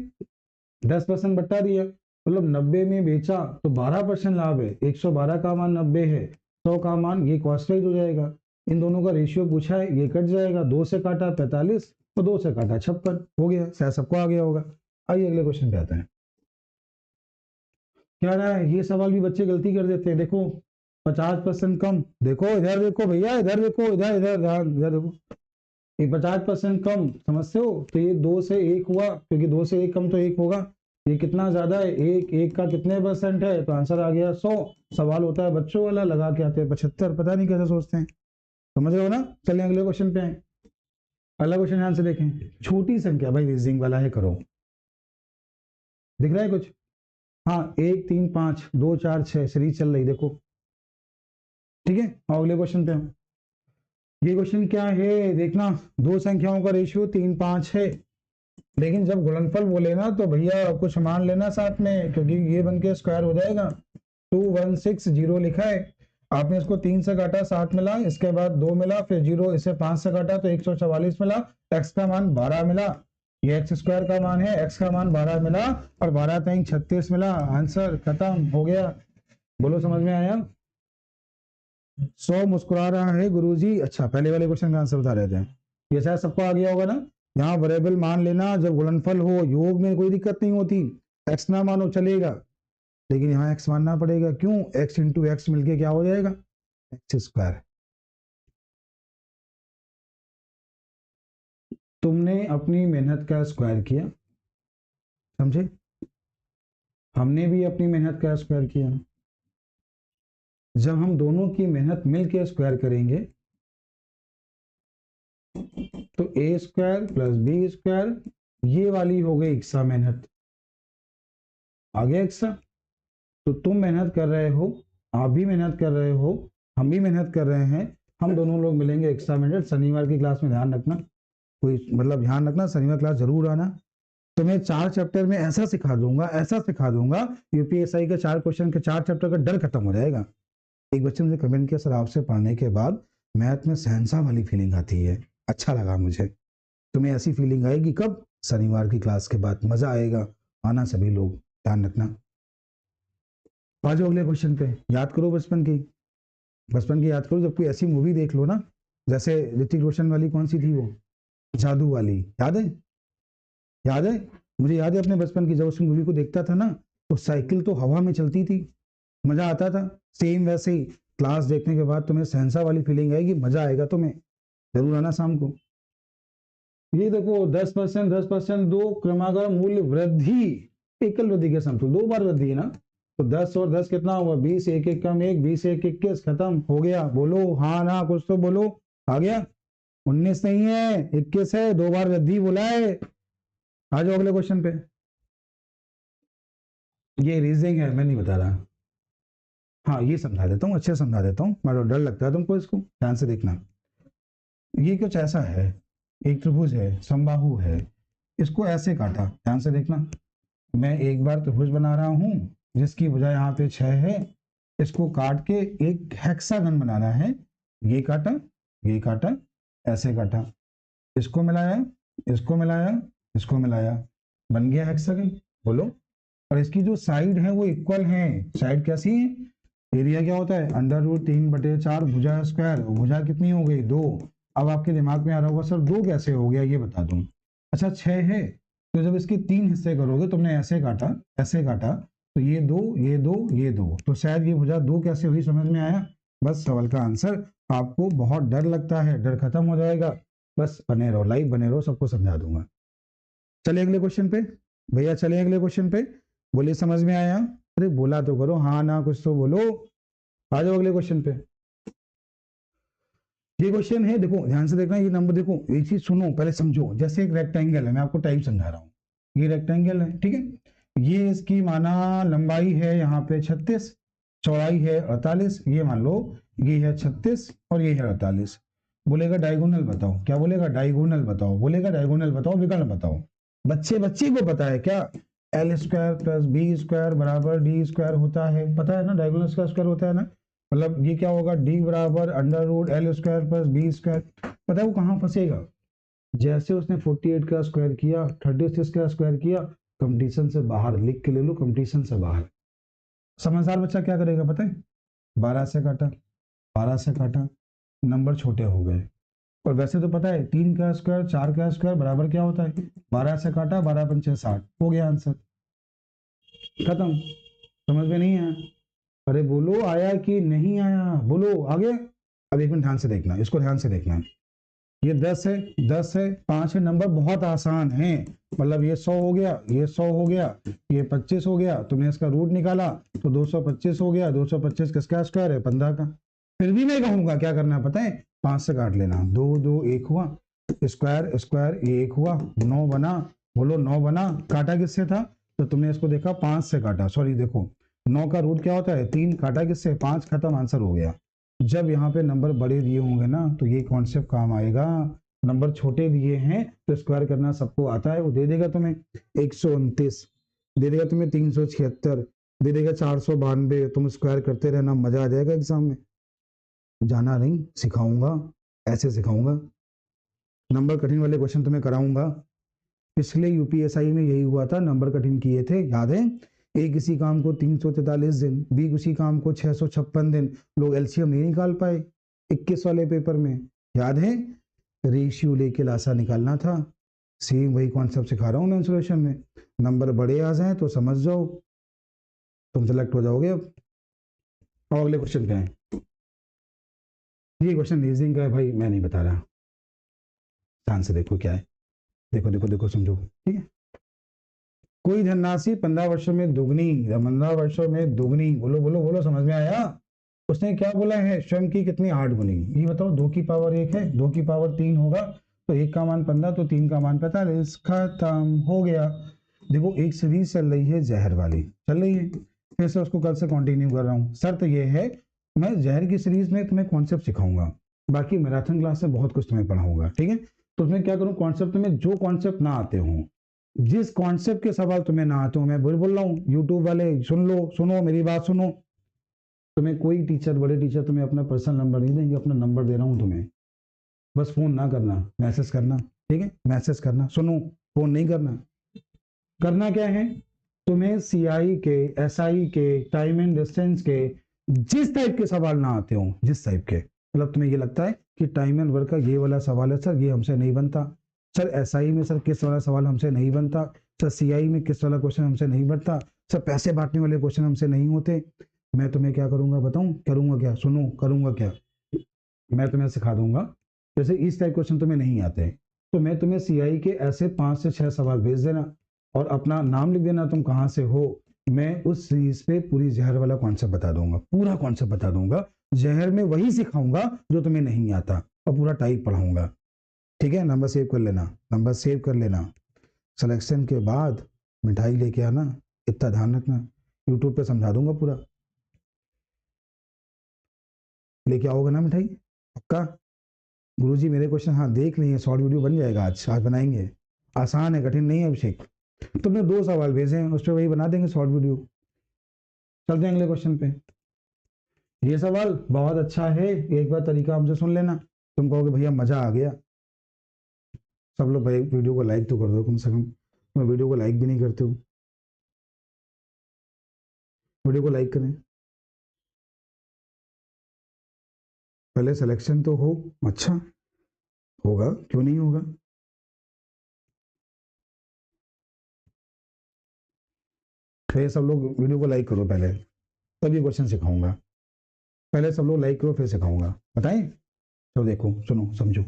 10% बट्टा दिया, मतलब 90 में बेचा तो 12% लाभ है, 112 का मान 90 है, 100 का मान, ये कॉस्ट प्राइस हो जाएगा। इन दोनों का रेशियो पूछा है, ये कट जाएगा, 2 से काटा 45 और 2 से काटा 56, हो गया, शायद सबको आ गया होगा। आइए अगले क्वेश्चन पे आते हैं। क्या रहा है, ये सवाल भी बच्चे गलती कर देते हैं, देखो 50% कम, देखो इधर देखो भैया, इधर देखो, इधर इधर इधर देखो, ये 50% कम समझते हो, तो ये 2 से 1 हुआ, क्योंकि 2 से 1 कम तो 1 होगा, ये कितना ज्यादा है, एक, एक का कितने परसेंट है, तो आंसर आ गया 100। सवाल होता है बच्चों वाला, लगा के आते हैं 75, पता नहीं कैसे सोचते हैं, समझ रहे हो ना। चलिए अगले क्वेश्चन पे आए। अगला क्वेश्चन ध्यान से देखें, छोटी संख्या भाई रीजनिंग वाला है, करो, दिख रहा है कुछ, हाँ 1 3 5 2 4 6 सीरीज चल रही देखो, ठीक है। और अगले क्वेश्चन पे हम, ये क्वेश्चन क्या है देखना, दो संख्याओं का रेशियो 3 5 है, लेकिन जब गुणनफल बोले ना तो भैया कुछ मान लेना साथ में, क्योंकि ये बन के स्क्वायर हो जाएगा। 2160 लिखा है, आपने इसको 3 से काटा 7 मिला, इसके बाद 2 मिला, फिर 0, इसे 5 से काटा तो 144 मिला, x का मान 12 मिला, ये एक्स स्क्वायर का मान है, एक्स का मान 12 मिला और 12 तक 36 मिला, आंसर खत्म हो गया। बोलो समझ में आया? 100 मुस्कुरा रहा है गुरुजी। अच्छा, पहले वाले क्वेश्चन का आंसर बता रहे थे, ये शायद सबको आ गया होगा ना। यहाँ वेरिएबल मान लेना, जब गुणनफल हो योग में कोई दिक्कत नहीं होती, एक्स ना मानो चलेगा, लेकिन यहाँ एक्स मानना पड़ेगा। क्यों? एक्स इंटू एक्स मिलके क्या हो जाएगा? X square. तुमने अपनी मेहनत का स्क्वायर किया, समझे? हमने भी अपनी मेहनत का स्क्वायर किया। जब हम दोनों की मेहनत मिलके स्क्वायर करेंगे तो ए स्क्वायर प्लस बी स्क्वायर, ये वाली हो गई एक्स्ट्रा मेहनत, आ गया एक्स्ट्रा। तो तुम मेहनत कर रहे हो, आप भी मेहनत कर रहे हो, हम भी मेहनत कर रहे हैं, हम दोनों लोग मिलेंगे एक्स्ट्रा मेहनत। शनिवार की क्लास में ध्यान रखना, कोई मतलब ध्यान रखना, शनिवार क्लास जरूर आना। तो मैं 4 चैप्टर में ऐसा सिखा दूंगा, ऐसा सिखा दूंगा, यूपीएसआई के 4 क्वेश्चन के 4 चैप्टर का डर खत्म हो जाएगा। एक बच्चे ने कमेंट किया, सर आपसे पढ़ने के बाद मैथ में शहंशाह वाली फीलिंग आती है, अच्छा लगा मुझे। तुम्हें ऐसी फीलिंग आएगी कब? शनिवार की क्लास के बाद, मजा आएगा, आना सभी लोग, ध्यान रखना। आ जाओ अगले क्वेश्चन पे। याद करो बचपन की, बचपन की याद करो। जब कोई ऐसी मूवी देख लो ना, जैसे ऋतिक रोशन वाली, कौन सी थी वो, जादू वाली, याद है? याद है? मुझे याद है अपने बचपन की, जब उस मूवी को देखता था ना, तो साइकिल तो हवा में चलती थी, मजा आता था। सेम वैसे ही क्लास देखने के बाद तुम्हें सहनसा वाली फीलिंग आएगी, मजा आएगा तुम्हें, जरूर आना शाम को। ये देखो 10%, 10% दो क्रमागत मूल्य वृद्धि, एकल वृद्धि के समतुल्य, 2 बार वृद्धि है ना। तो 10 और 10 कितना हुआ? 20, एक एक कम एक, 20 एक 21, खत्म हो गया। बोलो हाँ ना, कुछ तो बोलो। आ गया? 19 नहीं है, 21 है, 2 बार वृद्धि बोला है। आ जाओ अगले क्वेश्चन पे। ये रीजनिंग है, मैं नहीं बता रहा। हाँ, ये समझा देता हूँ, अच्छे समझा देता हूँ, मतलब डर लगता है तुमको, इसको ध्यान से देखना। ये कुछ ऐसा है, एक त्रिभुज है, समबाहु है, इसको ऐसे काटा, ध्यान से देखना। मैं एक बार त्रिभुज बना रहा हूं जिसकी भुजा यहाँ पे 6 है, इसको काट के एक हेक्सागन बनाना है। ये काटा, ये काटा, ऐसे काटा, इसको मिलाया, इसको मिलाया, इसको मिलाया, बन गया हेक्सागन। बोलो। और इसकी जो साइड है वो इक्वल है। साइड कैसी है? एरिया क्या होता है? √3/4 भुजा स्क्वायर। भुजा कितनी हो गई? 2। अब आपके दिमाग में आ रहा होगा, सर 2 कैसे हो गया, ये बता दूं। अच्छा 6 है, तो जब इसके 3 हिस्से करोगे, तुमने ऐसे काटा, ऐसे काटा, तो ये 2, ये 2, ये 2, तो शायद ये भुजा 2 कैसे हुई, समझ में आया? बस सवाल का आंसर। आपको बहुत डर लगता है, डर खत्म हो जाएगा। बस बने रहो, लाइव बने रहो, सबको समझा दूंगा। चले अगले क्वेश्चन पे भैया, चले अगले क्वेश्चन पे। बोलिए समझ में आया? अरे बोला तो करो, हाँ ना कुछ तो बोलो। आ जाओ अगले क्वेश्चन पे। ये क्वेश्चन है, देखो ध्यान से देखना, ये नंबर देखो, एक चीज सुनो पहले समझो। जैसे एक रेक्टेंगल है, मैं आपको टाइप समझा रहा हूँ, ये रेक्टेंगल है, ठीक है। ये इसकी माना लंबाई है यहाँ पे 36, चौड़ाई है 48, ये मान लो ये है 36 और ये है 48। बोलेगा डायगोनल बताओ, क्या बोलेगा? डायगोनल बताओ, बोलेगा डायगोनल बताओ, विकर्ण बताओ। बच्चे बच्चे को पता है क्या? L square plus B square बराबर डी स्क्वायर होता है, पता है ना? डायगोनल का स्क्वायर होता है ना, मतलब ये क्या होगा? डी बराबर √L square plus B square. पता है वो कहाँ फंसेगा? जैसे उसने 48 का स्क्वायर किया, 36 का स्क्वायर किया, कंपटीशन से बाहर, लिख के ले लो, कंपटीशन से बाहर। समझदार बच्चा क्या करेगा पता है? 12 से काटा, 12 से काटा, नंबर छोटे हो गए। और वैसे तो पता है 3 का स्क्वायर 4 का स्क्वायर बराबर क्या होता है? 12 से काटा, 12 पंचे 60, हो गया आंसर, खत्म। समझ में नहीं आया? अरे बोलो आया कि नहीं आया, बोलो आगे। अब एक मिनट ध्यान से देखना, इसको ध्यान से देखना। ये 10 है, 10 है, 5 है, नंबर बहुत आसान है। मतलब ये 100 हो गया, ये 100 हो गया, ये 25 हो गया, तुमने इसका रूट निकाला तो 225 हो गया। 225 किसका स्क्वायर है? 15 का। फिर भी मैं कहूंगा क्या करना है पता है? 5 से काट लेना, 2 2 1 हुआ, स्क्वायर स्क्वायर ये 1 हुआ, 9 बना। बोलो 9 बना। काटा किससे था? तो तुमने इसको देखा 5 से काटा, सॉरी देखो 9 का रूट क्या होता है? 3। काटा किससे? 5, खत्म, आंसर हो गया। जब यहाँ पे नंबर बड़े दिए होंगे ना, तो ये कॉन्सेप्ट काम आएगा। नंबर छोटे दिए हैं तो स्क्वायर करना सबको आता है, वो दे देगा तुम्हें 129, दे देगा तुम्हें 376, दे देगा 492, तुम स्क्वायर करते रहना, मजा आ जाएगा एग्जाम में। जाना नहीं, सिखाऊंगा, ऐसे सिखाऊंगा। नंबर कठिन वाले क्वेश्चन तुम्हें कराऊंगा, पिछले यूपीएसआई में यही हुआ था, नंबर कठिन किए थे, याद है। ए किसी काम को 343 दिन, बी किसी काम को 656 दिन, लोग एलसीएम नहीं निकाल पाए 21 वाले पेपर में, याद है। रेशियो लेके लासा निकालना था, सेम वही कॉन्सेप्ट सिखा रहा हूँ मैं सोल्यूशन में। नंबर बड़े आ जाए तो समझ जाओ, तुम सेलेक्ट हो जाओगे। अब और अगले क्वेश्चन क्या है, ये क्वेश्चन रीजनिंग का है भाई, मैं नहीं बता रहा, ध्यान से देखो क्या है, देखो देखो देखो समझो, ठीक है। कोई धनराशि 15 वर्षों में दुगनी, 15 वर्षों में दुगनी, बोलो बोलो बोलो, समझ में आया। उसने क्या बोला है, स्वयं की कितनी 8 गुनी, ये बताओ। 2 की पावर 1 है, 2 की पावर 3 होगा, तो 1 का मान 15, तो 3 का मान 45, खत्म हो गया। देखो एक सीरीज चल रही है जहर वाली, चल रही है, फिर से उसको कल से कंटिन्यू कर रहा हूँ। शर्त ये है, मैं जहर की सीरीज में तुम्हें कॉन्सेप्ट सिखाऊंगा, बाकी मैराथन क्लास में बहुत कुछ तुम्हें पढ़ाऊंगा, ठीक है। तो उसमें क्या करूँ, कॉन्सेप्ट में जो कॉन्सेप्ट ना आते हों, जिस कॉन्सेप्ट के सवाल तुम्हें ना आते हो, मैं बोल रहा हूँ, यूट्यूब वाले सुन लो, सुनो मेरी बात सुनो। तुम्हें कोई टीचर, बड़े टीचर तुम्हें अपना पर्सनल नंबर नहीं देंगे, अपना नंबर दे रहा हूँ तुम्हें, बस फोन ना करना, मैसेज करना, ठीक है, मैसेज करना, सुनो, फोन नहीं करना। करना क्या है, तुम्हें सीआई के, एसआई के, टाइम एंड डिस्टेंस के, जिस टाइप के सवाल ना आते हो, जिस टाइप के, मतलब तुम्हें ये लगता है कि टाइम एंड वर्क का ये वाला सवाल है सर, ये हमसे नहीं बनता, सर एसआई में सर किस वाला सवाल हमसे नहीं बनता, सर सीआई में किस वाला क्वेश्चन हमसे नहीं बनता, सर पैसे बांटने वाले क्वेश्चन हमसे नहीं होते, मैं तुम्हें क्या करूंगा बताऊं, करूंगा क्या, सुनो करूंगा क्या, मैं तुम्हें सिखा दूंगा। जैसे इस टाइप क्वेश्चन तुम्हें नहीं आते, तो मैं तुम्हें सीआई के ऐसे 5 से 6 सवाल भेज देना और अपना नाम लिख देना, तुम कहाँ से हो, मैं उस सीरीज पे पूरी जहर वाला कॉन्सेप्ट बता दूंगा, पूरा कॉन्सेप्ट बता दूंगा। जहर में वही सिखाऊंगा जो तुम्हें नहीं आता, और पूरा टाइप पढ़ाऊंगा, ठीक है। नंबर सेव कर लेना, नंबर सेव कर लेना। सिलेक्शन के बाद मिठाई लेके आना, इतना ध्यान रखना, यूट्यूब पे समझा दूंगा पूरा, लेके आओगे ना मिठाई, पक्का। गुरुजी मेरे क्वेश्चन हाँ देख लिए, शॉर्ट वीडियो बन जाएगा, आज बनाएंगे, आसान है, कठिन नहीं है अभिषेक। तुमने 2 सवाल भेजे हैं, उस पर वही बना देंगे शॉर्ट वीडियो। चलते हैं अगले क्वेश्चन पे। ये सवाल बहुत अच्छा है, एक बार तरीका हमसे सुन लेना, तुम कहोगे भैया मजा आ गया। सब लोग भाई वीडियो को लाइक तो कर दो कम से कम, तुम वीडियो को लाइक भी नहीं करते हो, वीडियो को लाइक करें। पहले सिलेक्शन तो हो, अच्छा होगा, क्यों नहीं होगा। फिर सब लोग वीडियो को लाइक करो पहले, तभी क्वेश्चन सिखाऊंगा, पहले सब लोग लाइक करो फिर सिखाऊंगा, बताएं। तो देखो सुनो समझो,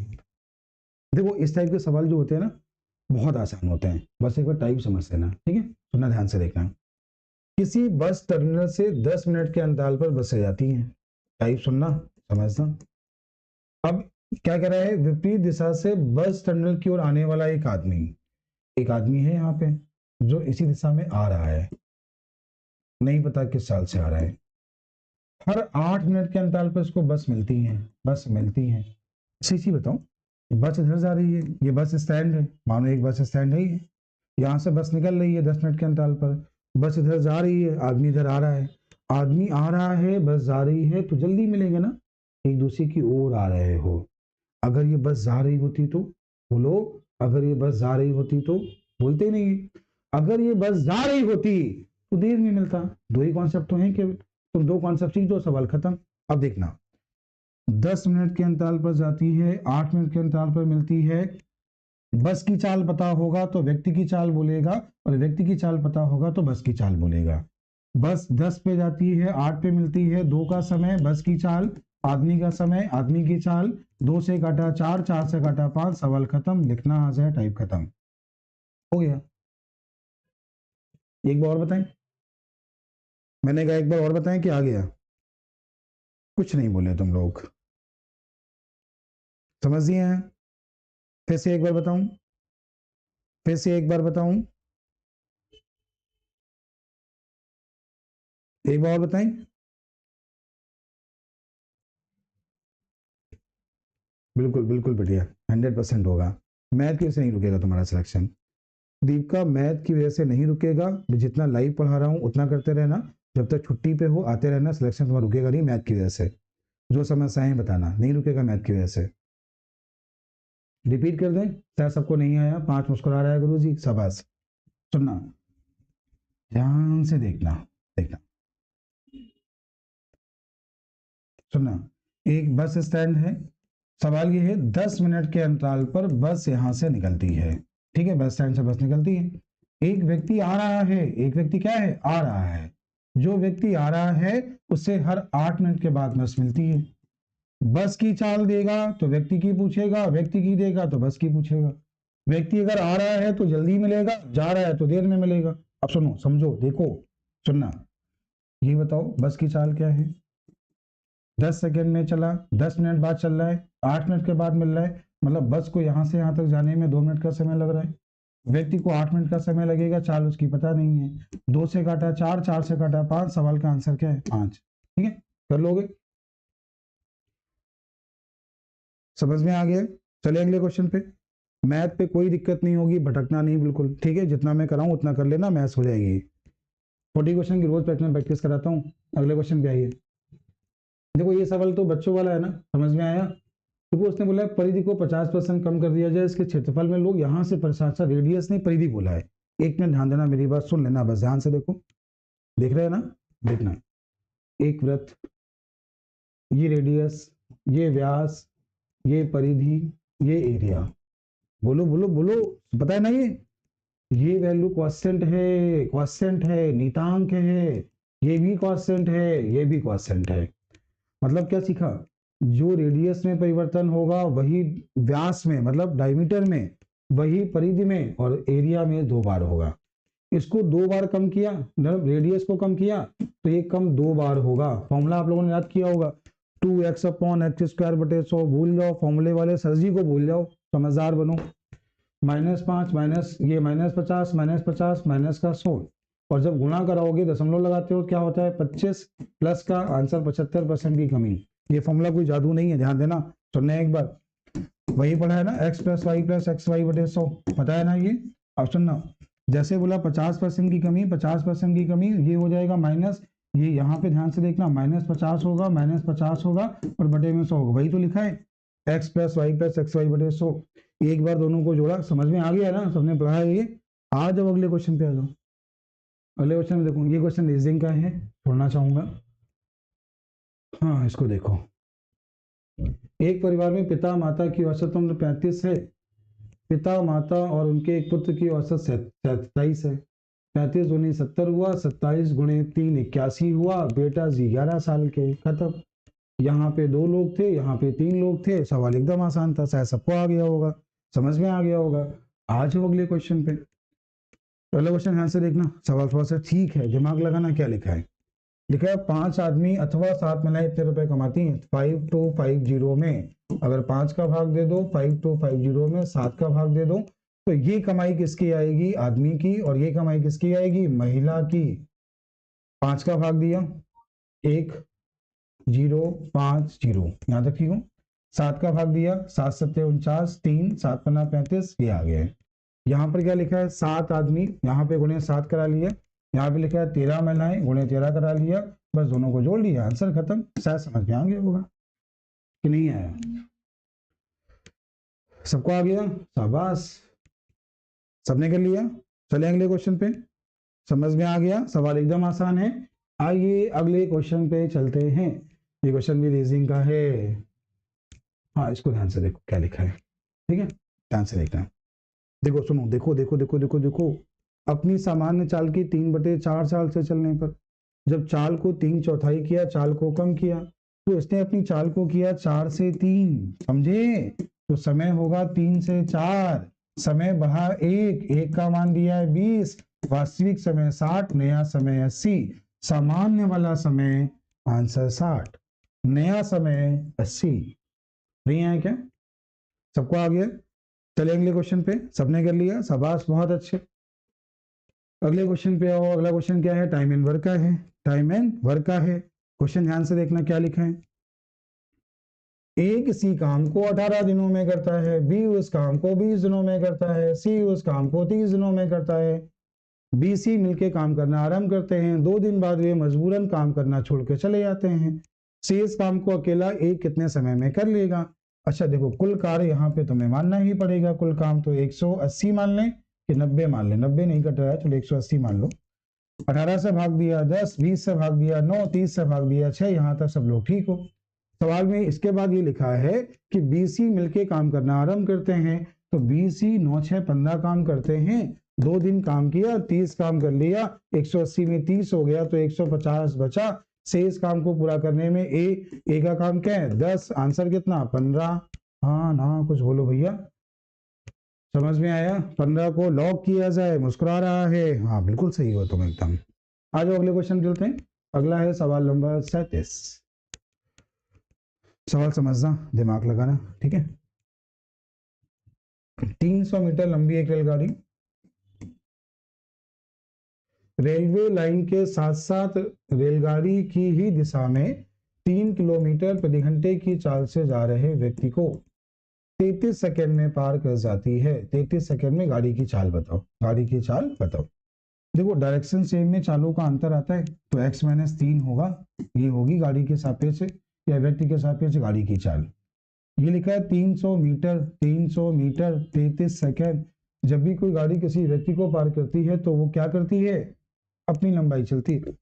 देखो इस टाइप के सवाल जो होते हैं ना, बहुत आसान होते हैं, बस एक बार टाइप समझ लेना, ठीक है, सुनना ध्यान से देखना। किसी बस टर्मिनल से 10 मिनट के अंतराल पर बसें जाती हैं, टाइप सुनना समझना। अब क्या कह रहा है, विपरीत दिशा से बस टर्मिनल की ओर आने वाला एक आदमी है यहाँ पे, जो इसी दिशा में आ रहा है, नहीं पता किस साल से आ रहा है, हर 8 मिनट के अंतराल पर इसको बस मिलती है, बस मिलती है। चीज बताओ, बस इधर जा रही है, ये बस स्टैंड है, मानो एक बस स्टैंड है, यहाँ से बस निकल रही है 10 मिनट के अंतराल पर, बस इधर जा रही है, आदमी इधर आ रहा है, आदमी आ रहा है, बस जा रही है, तो जल्दी मिलेंगे ना, एक दूसरे की ओर आ रहे हो। अगर ये बस जा रही होती तो बोलो, अगर ये बस जा रही होती तो, बोलते ही नहीं है, अगर ये बस जा रही होती तो देर में मिलता। दो ही कॉन्सेप्ट तो हैं, केवल तुम 2 कॉन्सेप्ट सीख दो, सवाल खत्म। अब देखना, 10 मिनट के अंतराल पर जाती है, 8 मिनट के अंतराल पर मिलती है, बस की चाल पता होगा तो व्यक्ति की चाल बोलेगा, और व्यक्ति की चाल पता होगा तो बस की चाल बोलेगा। बस 10 पे जाती है, 8 पे मिलती है, 2 का समय, बस की चाल, आदमी का समय, आदमी की चाल, 2 से काटा 4, 4 से काटा 5, सवाल खत्म, लिखना आ जाए, टाइप खत्म हो गया। एक बार और बताएं, मैंने कहा एक बार और बताएं कि आ गया, कुछ नहीं बोले तुम लोग, समझ दिए हैं। फिर से एक बार बताऊं, फिर से एक बार बताऊं, एक बार और बताएं। बिल्कुल बिल्कुल बढ़िया, 100% होगा। मैथ की वजह से नहीं रुकेगा तुम्हारा सिलेक्शन, दीपिका मैथ की वजह से नहीं रुकेगा, मैं जितना लाइव पढ़ा रहा हूँ उतना करते रहना, जब तक छुट्टी पे हो आते रहना, सिलेक्शन तुम्हारा रुकेगा नहीं मैथ की वजह से, जो समस्याएं बताना, नहीं रुकेगा मैथ की वजह से। रिपीट कर दें, शायद सबको नहीं आया। 5 मुस्कुरा रहा है गुरुजी, शाबाश। सुनना, ध्यान से देखना, देखना, सुनना। एक बस स्टैंड है, सवाल ये है 10 मिनट के अंतराल पर बस यहां से निकलती है, ठीक है, बस स्टैंड से बस निकलती है। एक व्यक्ति आ रहा है, एक व्यक्ति क्या है, आ रहा है। जो व्यक्ति आ रहा है उससे हर 8 मिनट के बाद बस मिलती है। बस की चाल देगा तो व्यक्ति की पूछेगा, व्यक्ति की देगा तो बस की पूछेगा। व्यक्ति अगर आ रहा है तो जल्दी मिलेगा, जा रहा है तो देर में मिलेगा। अब सुनो, समझो, देखो, सुनना। ये बताओ बस की चाल क्या है? 10 सेकेंड में चला, 10 मिनट बाद चल रहा है, 8 मिनट के बाद मिल रहा है, मतलब बस को यहां से यहां तक जाने में 2 मिनट का समय लग रहा है। व्यक्ति को 8 मिनट का समय लगेगा, चाल उसकी पता नहीं है। 2 से काटा 4, 4 से काटा 5, सवाल का आंसर क्या है? 5। ठीक है, कर लोगे? समझ में आ गया? चले अगले क्वेश्चन पे। मैथ पे कोई दिक्कत नहीं होगी, भटकना नहीं बिल्कुल, ठीक है, जितना मैं कराऊं उतना कर लेना, मैथ्स हो जाएगी। 40 क्वेश्चन की रोज प्रैक्टिस कराता हूँ। अगले क्वेश्चन पे आइए। देखो ये सवाल तो बच्चों वाला है ना, समझ में आया? देखो उसने बोला है परिधि को 50% कम कर दिया जाए, इसके क्षेत्रफल में लोग यहाँ से प्रशंसा, रेडियस नहीं परिधि बोला है। एक मिनट ध्यान देना, मेरी बात सुन लेना, बस ध्यान से देखो, देख रहे हैं ना, देखना। एक वृत्त, ये रेडियस, ये व्यास, ये परिधि, ये एरिया। बोलो बोलो बोलो, पता है ना? ये वैल्यू क्वास्टेंट है, क्वास्टेंट है, नीतांक है, ये भी क्वास्टेंट है, ये भी क्वास्टेंट है। मतलब क्या सीखा? जो रेडियस में परिवर्तन होगा वही व्यास में, मतलब डायमीटर में, वही परिधि में और एरिया में 2 बार होगा। इसको 2 बार कम किया, मतलब रेडियस को कम किया तो ये कम 2 बार होगा। फॉर्मूला आप लोगों ने याद किया होगा, 2x/x²/100। भूल जाओ फॉर्मूले वाले सर जी को, भूल जाओ, समझदार बनो। -5 माइनस ये -50, -50 माइनस का 100, और जब गुणा कराओगे दशमलव लगाते हो क्या होता है? 25 प्लस का आंसर 75% की कमी। ये फॉर्मूला कोई जादू नहीं है, ध्यान देना, सुनना एक बार। वही पढ़ा है ना, x + y + xy/100, पता है ना ये? अब सुनना, जैसे बोला 50% की कमी, 50% की कमी, ये हो जाएगा माइनस, ये यहाँ पे ध्यान से देखना, -50 होगा, -50 होगा और बटे में 100 होगा, वही तो लिखा है, x + y + xy/100। एक बार दोनों को जोड़ा, समझ में आ गया ना, सबने पढ़ा है ये। आ जाओ अगले क्वेश्चन पे आ जाओ। अगले क्वेश्चन में देखो, ये क्वेश्चन रीजनिंग का है, छोड़ना चाहूंगा। हाँ इसको देखो, एक परिवार में पिता माता की औसत उम्र 35 है। पिता माता और उनके एक पुत्र की औसत 27 है। 35 दूनी 70 हुआ, 27 गुणे 3 81 हुआ। बेटा जी 11 साल के, खत्म। यहाँ पे 2 लोग थे, यहाँ पे 3 लोग थे। सवाल एकदम आसान था, शायद सबको आ गया होगा, समझ में आ गया होगा। आज हो अगले क्वेश्चन पे। पहला क्वेश्चन ध्यान से देखना, सवाल थोड़ा सा ठीक है, दिमाग लगाना। क्या लिखा है? लिखा है 5 आदमी अथवा 7 महिलाएं इतने रुपए कमाती हैं। 5250 में अगर 5 का भाग दे दो, 5250 में 7 का भाग दे दो, तो ये कमाई किसकी आएगी? आदमी की। और ये कमाई किसकी आएगी? महिला की। 5 का भाग दिया, 1 0 5 0, यहां तक ठीक हो। 7 का भाग दिया, 7 7 49, 3 7 5 35, ये आ गया है। यहाँ पर क्या लिखा है? 7 आदमी, यहाँ पे गुणे 7 करा लिया। यहाँ पे लिखा है 13 महिलाएं, गुणे 13 करा लिया। बस दोनों को जोड़ लिया, आंसर खत्म। शायद समझ में आ गया होगा कि नहीं आया? सबको आ गया? शाबाश, सबने कर लिया। चले अगले क्वेश्चन पे। समझ में आ गया, सवाल एकदम आसान है। आइए अगले क्वेश्चन पे चलते हैं। ये क्वेश्चन भी रीजनिंग का है। हाँ इसको ध्यान से देखो क्या लिखा है, ठीक है, ध्यान से देखना। देखो सुनो, देखो देखो देखो देखो देखो, अपनी सामान्य चाल की 3/4 साल से चलने पर जब चाल को 3/4 किया, चाल को कम किया, तो इसने अपनी चाल को किया 4 से 3, समझे? तो समय होगा 3 से 4, समय बढ़ा 1 का मान दिया है 20, वास्तविक समय 60, नया समय 80, सामान्य वाला समय आंसर 60, नया समय 80। नहीं आया क्या? सबको आ गया? चलिए अगले क्वेश्चन पे। सबने कर लिया, शाबाश, बहुत अच्छे। अगले क्वेश्चन पे आओ। अगला क्वेश्चन क्या है? टाइम एंड वर्क का है। टाइम एंड वर्क का है क्वेश्चन, ध्यान से देखना क्या लिखा है। ए किसी काम को 18 दिनों में करता है, बी उस काम को 20 दिनों में करता है, सी उस काम को 30 दिनों में करता है। बी सी मिलकर काम करना आरंभ करते हैं। 2 दिन बाद वे मजबूरन काम करना छोड़ के चले जाते हैं। सी इस काम को अकेला ए कितने समय में कर लेगा? अच्छा देखो, कुल कार्य यहाँ पे तुम्हें मानना ही पड़ेगा, कुल काम तो 180 मान लें कि 90 मान लें, 90 नहीं कट रहा है, चलो 180 मान लो। 18 से भाग दिया 10, 20 से भाग दिया 9, 30 से भाग दिया 6, यहाँ तक सब लोग ठीक हो। सवाल में इसके बाद ये लिखा है कि बीसी मिलके काम करना आरंभ करते हैं, तो बीसी 9 6 15 काम करते हैं, 2 दिन काम किया, 30 काम कर लिया, 180 में 30 हो गया तो 150 बचा। शेष काम को पूरा करने में ए का काम क्या है 10, आंसर कितना 15। हाँ ना, कुछ बोलो भैया, समझ में आया? 15 को लॉक किया जाए, मुस्कुरा रहा है, हाँ बिल्कुल सही हो तुम एकदम। आ जाओ अगले क्वेश्चन चलते हैं। अगला है सवाल नंबर 37। सवाल समझना, दिमाग लगाना, ठीक है। 300 मीटर लंबी एक रेलगाड़ी रेलवे लाइन के साथ साथ रेलगाड़ी की ही दिशा में 3 किलोमीटर प्रति घंटे की चाल से जा रहे व्यक्ति को 33 सेकंड में पार कर जाती है। 33 सेकंड में गाड़ी की चाल बताओ, गाड़ी की चाल बताओ। देखो डायरेक्शन सेम में चालों का अंतर आता है, तो x माइनस 3 होगा, ये होगी गाड़ी के सापेक्ष या व्यक्ति के सापेक्ष गाड़ी की चाल। ये लिखा है 300 मीटर, 300 मीटर 33 सेकंड। जब भी कोई गाड़ी किसी व्यक्ति को पार करती है तो वो क्या करती है, अपनी लंबाई चलती है।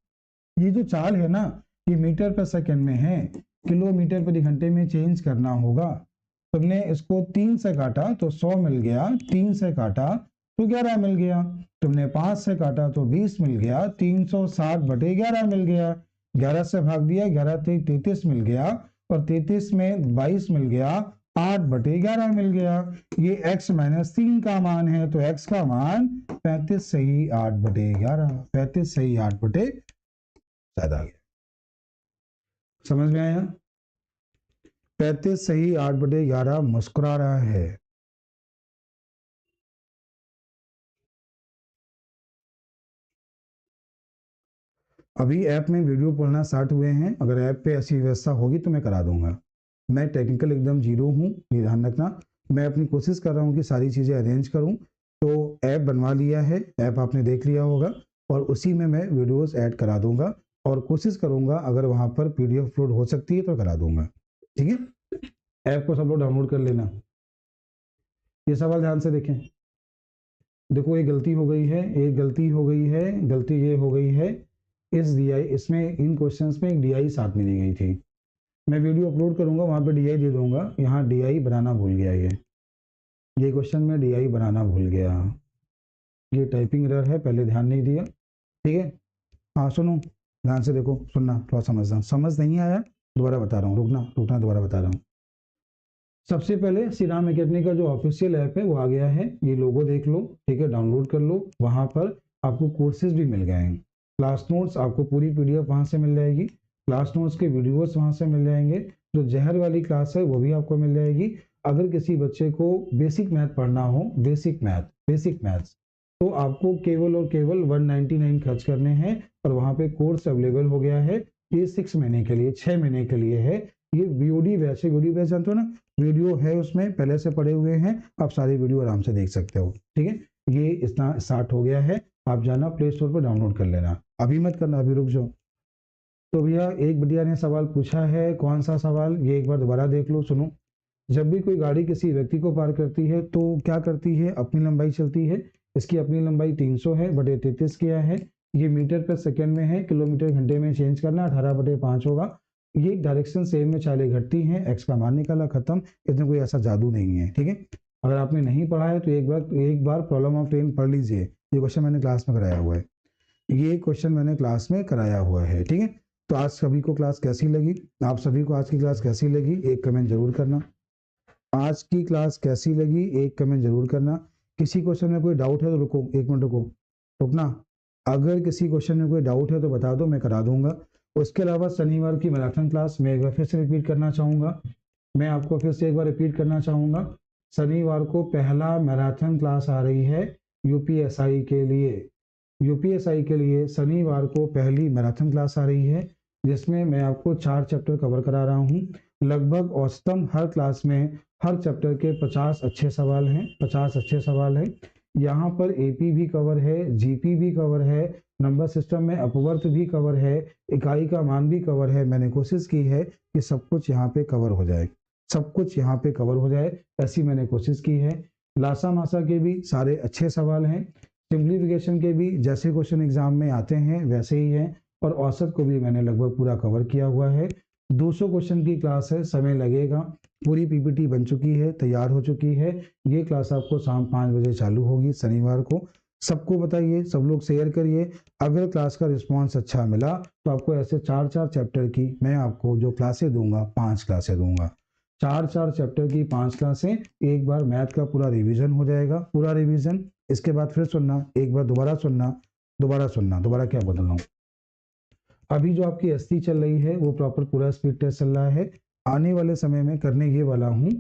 ये जो चाल है ना, ये मीटर पर सेकंड में है, किलोमीटर प्रति घंटे में चेंज करना होगा। तुमने इसको 3 से काटा तो 100 मिल गया, 3 से काटा तो 11 मिल गया, तुमने 5 से काटा तो 20 मिल गया, 360 बटे 11 मिल गया, 11 से भाग दिया, 11 से 33 मिल गया, और 33 में 22 मिल गया, 8 बटे 11 मिल गया। ये x माइनस 3 का मान है, तो x का मान 35 सही 8 बटे 11, 35 सही 8 बटे शायद आ गया, समझ में आया? 35 सही 8 बटे 11 मुस्कुरा रहा है। अभी ऐप में वीडियो पढ़ना स्टार्ट हुए हैं, अगर ऐप पे ऐसी व्यवस्था होगी तो मैं करा दूंगा। मैं टेक्निकल एकदम जीरो हूँ, ये ध्यान रखना। मैं अपनी कोशिश कर रहा हूँ कि सारी चीज़ें अरेंज करूँ। तो ऐप बनवा लिया है, ऐप आपने देख लिया होगा, और उसी में मैं वीडियोस ऐड करा दूंगा, और कोशिश करूंगा अगर वहाँ पर PDF अपलोड हो सकती है तो करा दूंगा, ठीक है। ऐप को सब लोग डाउनलोड कर लेना। ये सवाल ध्यान से देखें। देखो एक गलती हो गई है, एक गलती हो गई है, गलती ये हो गई है, इस DI इसमें इन क्वेश्चंस में एक DI साथ में दी गई थी। मैं वीडियो अपलोड करूंगा, वहां पे DI दे दूंगा, यहाँ DI बनाना भूल गया। ये क्वेश्चन में DI बनाना भूल गया, ये टाइपिंग एरर है, पहले ध्यान नहीं दिया, ठीक है। हाँ सुनो, ध्यान से देखो, सुनना, थोड़ा समझना, समझ नहीं आया दोबारा बता रहा हूँ, रुकना दोबारा बता रहा हूँ। सबसे पहले श्री राम एकेडमी का जो ऑफिशियल ऐप है वो आ गया है, ये लोगो देख लो, ठीक है, डाउनलोड कर लो। वहां पर आपको कोर्सेज भी मिल गए हैं, क्लास नोट्स आपको पूरी PDF वहां से मिल जाएगी, क्लास नोट्स के वीडियोस वहां से मिल जाएंगे, जो जहर वाली क्लास है वो भी आपको मिल जाएगी। अगर किसी बच्चे को बेसिक मैथ पढ़ना हो, बेसिक मैथ्स, तो आपको केवल और केवल 199 खर्च करने हैं, और वहां पे कोर्स अवेलेबल हो गया है। ये 6 महीने के लिए, 6 महीने के लिए है। ये VOD बैच है, VOD बैच जानते हो ना, वीडियो है उसमें पहले से पड़े हुए हैं, आप सारी वीडियो आराम से देख सकते हो, ठीक है। ये इतना स्टार्ट हो गया है, आप जाना प्ले स्टोर पर डाउनलोड कर लेना, अभी मत करना, अभी रुक जाओ। तो भैया एक बढ़िया ने सवाल पूछा है, कौन सा सवाल, ये एक बार दोबारा देख लो, सुनो। जब भी कोई गाड़ी किसी व्यक्ति को पार करती है तो क्या करती है, अपनी लंबाई चलती है। इसकी अपनी लंबाई 300 है, बटे 33 किया है, ये मीटर पर सेकंड में है, किलोमीटर घंटे में चेंज करना, 18 बटे 5 होगा। ये डायरेक्शन सेम में चालें घटती हैं, x का मान निकाला, खत्म। इसमें कोई ऐसा जादू नहीं है, ठीक है। अगर आपने नहीं पढ़ा है तो एक बार प्रॉब्लम ऑफ 10 पढ़ लीजिए, ये क्वेश्चन मैंने क्लास में कराया हुआ है, ये क्वेश्चन मैंने क्लास में कराया हुआ है, ठीक है। तो आज सभी को क्लास कैसी लगी, आप सभी को आज की क्लास कैसी लगी, एक कमेंट जरूर करना। आज की क्लास कैसी लगी, एक कमेंट जरूर करना। किसी क्वेश्चन में कोई डाउट है तो रुको, 1 मिनट रुकना। अगर किसी क्वेश्चन में कोई डाउट है तो बता दो, मैं करा दूंगा। उसके अलावा शनिवार की मैराथन क्लास मैं एक बार फिर से रिपीट करना चाहूँगा, मैं आपको फिर से एक बार रिपीट करना चाहूँगा। शनिवार को पहला मैराथन क्लास आ रही है UPSI के लिए, UPSI के लिए शनिवार को पहली मैराथन क्लास आ रही है, जिसमें मैं आपको 4 चैप्टर कवर करा रहा हूँ। लगभग औसतन हर क्लास में हर चैप्टर के 50 अच्छे सवाल हैं, 50 अच्छे सवाल हैं। यहाँ पर AP भी कवर है, GP भी कवर है, नंबर सिस्टम में अपवर्त भी कवर है, इकाई का मान भी कवर है। मैंने कोशिश की है कि सब कुछ यहाँ पे कवर हो जाए। सब कुछ यहाँ पे कवर हो जाए, ऐसी मैंने कोशिश की है। लासा मासा के भी सारे अच्छे सवाल हैं, सिंप्लीफिकेशन के भी जैसे क्वेश्चन एग्जाम में आते हैं वैसे ही हैं, और औसत को भी मैंने लगभग पूरा कवर किया हुआ है। 200 क्वेश्चन की क्लास है, समय लगेगा। पूरी पीपीटी बन चुकी है, तैयार हो चुकी है। ये क्लास आपको शाम 5 बजे चालू होगी शनिवार को। सबको बताइए, सब लोग शेयर करिए। अगर क्लास का रिस्पांस अच्छा मिला तो आपको ऐसे 4-4 चैप्टर की मैं आपको जो क्लासें दूंगा, 5 क्लासें दूंगा। 4-4 चैप्टर की 5 क्लासें, एक बार मैथ का पूरा रिवीजन हो जाएगा, पूरा रिवीजन। इसके बाद फिर सुनना, एक बार दोबारा सुनना, दोबारा सुनना, दोबारा क्या बोल रहा हूँ। अभी जो आपकी एसटी चल रही है वो प्रॉपर पूरा स्पीड टेस्ट चल रहा है। आने वाले समय में करने ये वाला हूँ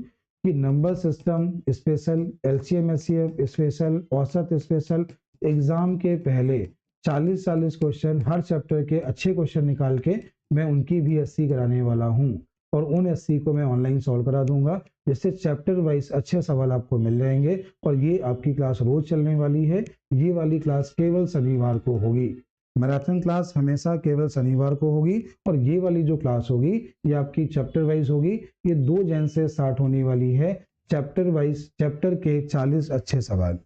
कि number system special, LCM HCF special, औसत स्पेशल, एग्जाम के पहले 40-40 क्वेश्चन हर चैप्टर के अच्छे क्वेश्चन निकाल के मैं उनकी भी एससी कराने वाला हूँ, और उन एससी को मैं ऑनलाइन सॉल्व करा दूंगा, जिससे चैप्टर वाइज अच्छे सवाल आपको मिल जाएंगे। और ये आपकी क्लास रोज चलने वाली है। ये वाली क्लास केवल शनिवार को होगी। मैराथन क्लास हमेशा केवल शनिवार को होगी, और ये वाली जो क्लास होगी ये आपकी चैप्टर वाइज होगी। ये 2 जन से स्टार्ट होने वाली है, चैप्टर वाइज, चैप्टर के 40 अच्छे सवाल।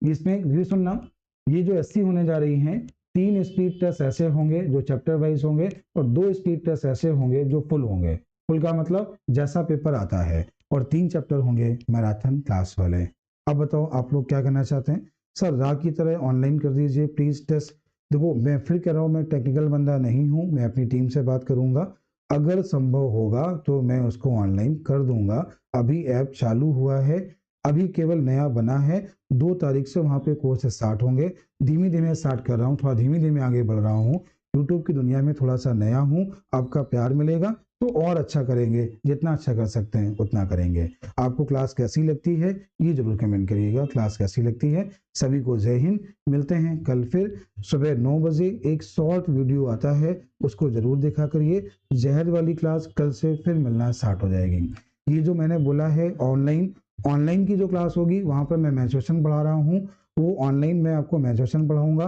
इसमें ये सुनना, ये जो एससी होने जा रही हैं, 3 स्पीड टेस्ट ऐसे होंगे जो चैप्टर वाइज होंगे, और 2 स्पीड टेस्ट ऐसे होंगे जो फुल होंगे। फुल का मतलब जैसा पेपर आता है, और 3 चैप्टर होंगे मैराथन क्लास वाले। अब बताओ आप लोग क्या करना चाहते हैं। सर राह की तरह ऑनलाइन कर दीजिए प्लीज टेस्ट। देखो मैं फिर कह रहा हूँ, मैं टेक्निकल बंदा नहीं हूँ, मैं अपनी टीम से बात करूंगा। अगर संभव होगा तो मैं उसको ऑनलाइन कर दूंगा। अभी ऐप चालू हुआ है, अभी केवल नया बना है। 2 तारीख से वहाँ पे कोर्स स्टार्ट होंगे। धीमे धीमे स्टार्ट कर रहा हूँ, थोड़ा धीमे धीमे आगे बढ़ रहा हूँ। यूट्यूब की दुनिया में थोड़ा सा नया हूँ, आपका प्यार मिलेगा तो और अच्छा करेंगे। जितना अच्छा कर सकते हैं उतना करेंगे। आपको क्लास कैसी लगती है ये जरूर कमेंट करिएगा, क्लास कैसी लगती है। सभी को जय हिंद। मिलते हैं कल फिर सुबह 9 बजे। एक शॉर्ट वीडियो आता है, उसको जरूर देखा करिए। जहर वाली क्लास कल से फिर मिलना स्टार्ट हो जाएगी। ये जो मैंने बोला है ऑनलाइन की जो क्लास होगी वहां पर मैं मेंसुरेशन पढ़ा रहा हूँ, वो ऑनलाइन मैं आपको मेंसुरेशन पढ़ाऊंगा।